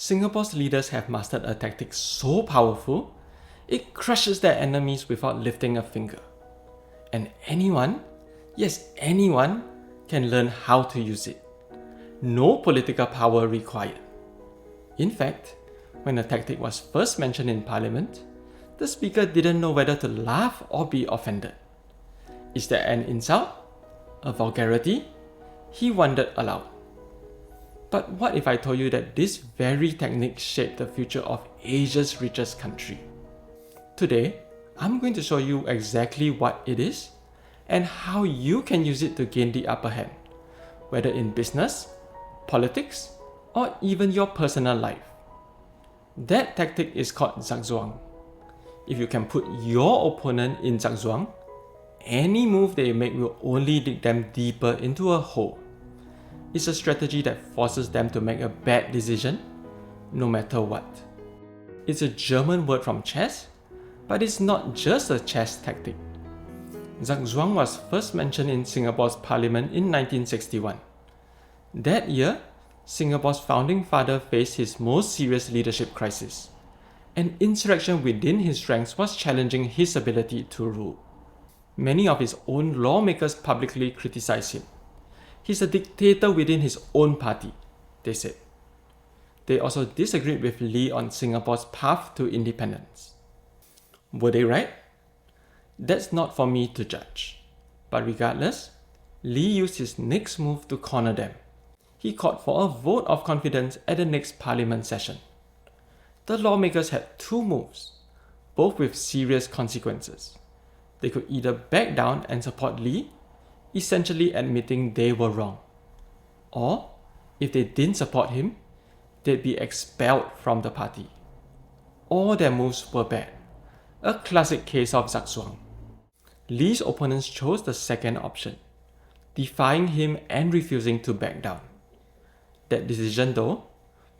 Singapore's leaders have mastered a tactic so powerful, it crushes their enemies without lifting a finger. And anyone, yes anyone, can learn how to use it. No political power required. In fact, when the tactic was first mentioned in Parliament, the speaker didn't know whether to laugh or be offended. Is that an insult? A vulgarity? He wondered aloud. But what if I told you that this very technique shaped the future of Asia's richest country? Today, I'm going to show you exactly what it is and how you can use it to gain the upper hand, whether in business, politics, or even your personal life. That tactic is called Zugzwang. If you can put your opponent in Zugzwang, any move they make will only dig them deeper into a hole. It's a strategy that forces them to make a bad decision, no matter what. It's a German word from chess, but it's not just a chess tactic. Zugzwang was first mentioned in Singapore's parliament in 1961. That year, Singapore's founding father faced his most serious leadership crisis. An insurrection within his ranks was challenging his ability to rule. Many of his own lawmakers publicly criticized him. He's a dictator within his own party, they said. They also disagreed with Lee on Singapore's path to independence. Were they right? That's not for me to judge. But regardless, Lee used his next move to corner them. He called for a vote of confidence at the next parliament session. The lawmakers had two moves, both with serious consequences. They could either back down and support Lee, essentially admitting they were wrong. Or, if they didn't support him, they'd be expelled from the party. All their moves were bad. A classic case of Zugzwang. Lee's opponents chose the second option, defying him and refusing to back down. That decision, though,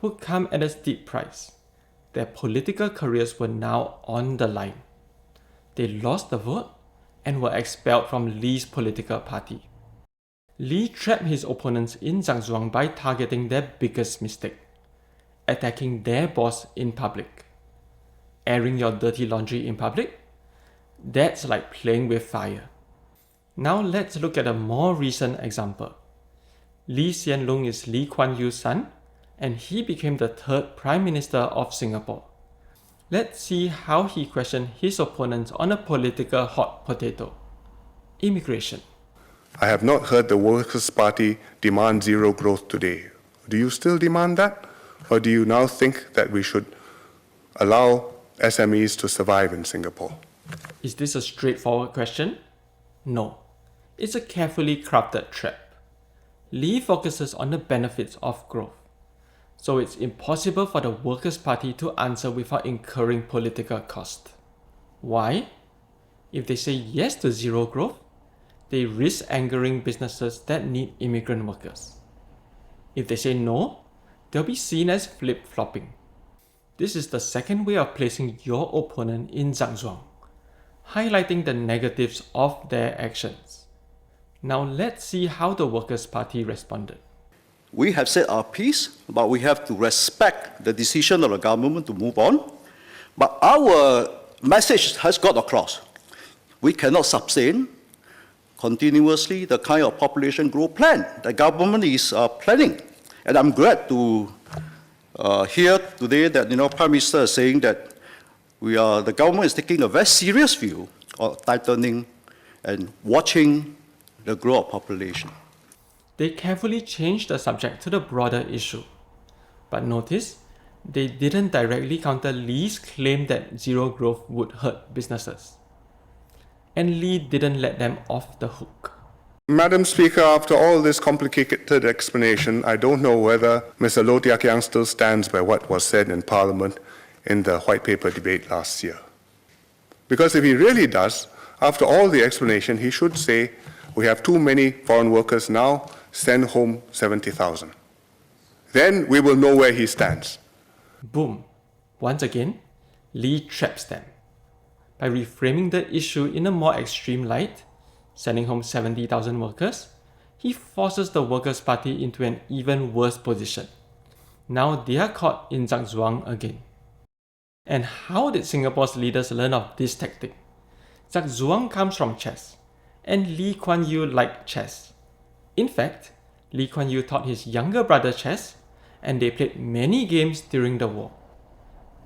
would come at a steep price. Their political careers were now on the line. They lost the vote and were expelled from Lee's political party. Lee trapped his opponents in Zugzwang by targeting their biggest mistake, attacking their boss in public. Airing your dirty laundry in public? That's like playing with fire. Now let's look at a more recent example. Lee Hsien Loong is Lee Kuan Yew's son, and he became the third Prime Minister of Singapore. Let's see how he questioned his opponents on a political hot potato: immigration. I have not heard the Workers' Party demand zero growth today. Do you still demand that? Or do you now think that we should allow SMEs to survive in Singapore? Is this a straightforward question? No. It's a carefully crafted trap. Lee focuses on the benefits of growth. So it's impossible for the Workers' Party to answer without incurring political cost. Why? If they say yes to zero growth, they risk angering businesses that need immigrant workers. If they say no, they'll be seen as flip-flopping. This is the second way of placing your opponent in Zugzwang, highlighting the negatives of their actions. Now let's see how the Workers' Party responded. We have said our piece, but we have to respect the decision of the government to move on. But our message has got across. We cannot sustain continuously the kind of population growth plan the government is planning. And I'm glad to hear today that Prime Minister is saying that the government is taking a very serious view of tightening and watching the growth of population. They carefully changed the subject to the broader issue. But notice, they didn't directly counter Lee's claim that zero growth would hurt businesses. And Lee didn't let them off the hook. Madam Speaker, after all this complicated explanation, I don't know whether Mr. Low Teow Kiang still stands by what was said in Parliament in the White Paper debate last year. Because if he really does, after all the explanation, he should say, we have too many foreign workers now, send home 70,000. Then we will know where he stands. Boom. Once again, Lee traps them. By reframing the issue in a more extreme light, sending home 70,000 workers, he forces the Workers' Party into an even worse position. Now they are caught in Zugzwang again. And how did Singapore's leaders learn of this tactic? Zugzwang comes from chess, and Lee Kuan Yew liked chess. In fact, Lee Kuan Yew taught his younger brother chess, and they played many games during the war.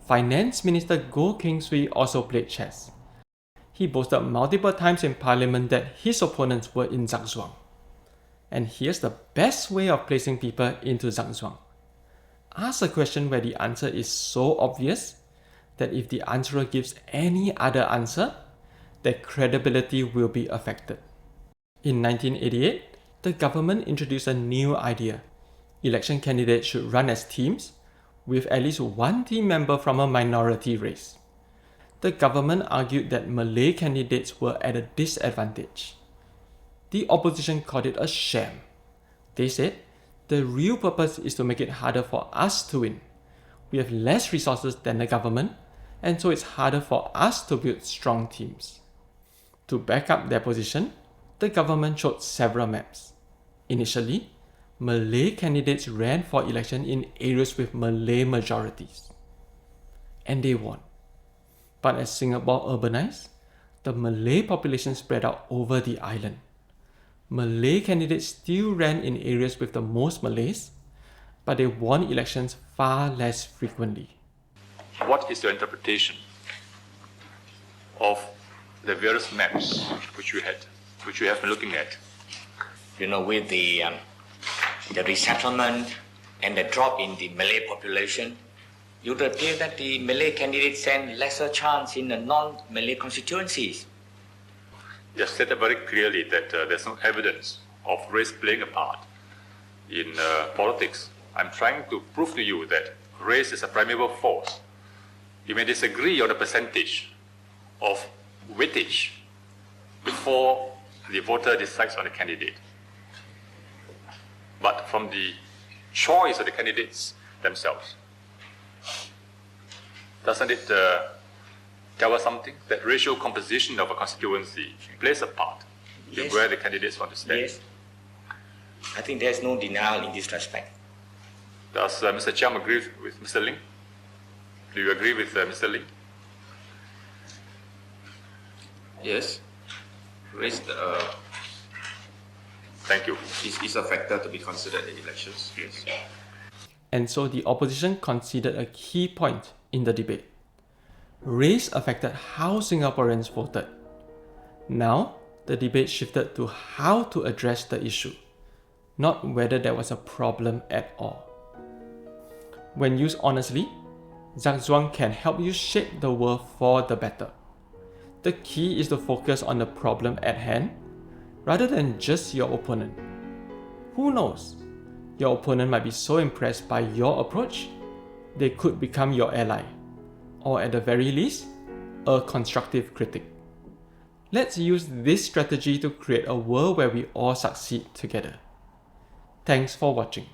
Finance Minister Goh Keng Swee also played chess. He boasted multiple times in Parliament that his opponents were in Zugzwang. And here's the best way of placing people into Zugzwang. Ask a question where the answer is so obvious that if the answerer gives any other answer, their credibility will be affected. In 1988, the government introduced a new idea. Election candidates should run as teams, with at least one team member from a minority race. The government argued that Malay candidates were at a disadvantage. The opposition called it a sham. They said, the real purpose is to make it harder for us to win. We have less resources than the government, and so it's harder for us to build strong teams. To back up their position, the government showed several maps. Initially, Malay candidates ran for election in areas with Malay majorities. And they won. But as Singapore urbanized, the Malay population spread out over the island. Malay candidates still ran in areas with the most Malays, but they won elections far less frequently. What is your interpretation of the various maps which you have been looking at? With the resettlement and the drop in the Malay population, it would appear that the Malay candidates stand lesser chance in the non-Malay constituencies. You have stated very clearly that there's no evidence of race playing a part in politics. I'm trying to prove to you that race is a primeval force. You may disagree on the percentage of weightage before the voter decides on the candidate. But from the choice of the candidates themselves, doesn't it tell us something? That racial composition of a constituency plays a part in Yes. where the candidates want to stand. Yes. I think there's no denial in this respect. Does Mr. Chiam agree with Mr. Ling? Do you agree with Mr. Ling? Yes, race Thank you. is a factor to be considered in elections. Yes. And so the opposition conceded a key point in the debate. Race affected how Singaporeans voted. Now, the debate shifted to how to address the issue, not whether there was a problem at all. When used honestly, Zugzwang can help you shape the world for the better. The key is to focus on the problem at hand, rather than just your opponent. Who knows? Your opponent might be so impressed by your approach, they could become your ally, or at the very least, a constructive critic. Let's use this strategy to create a world where we all succeed together. Thanks for watching.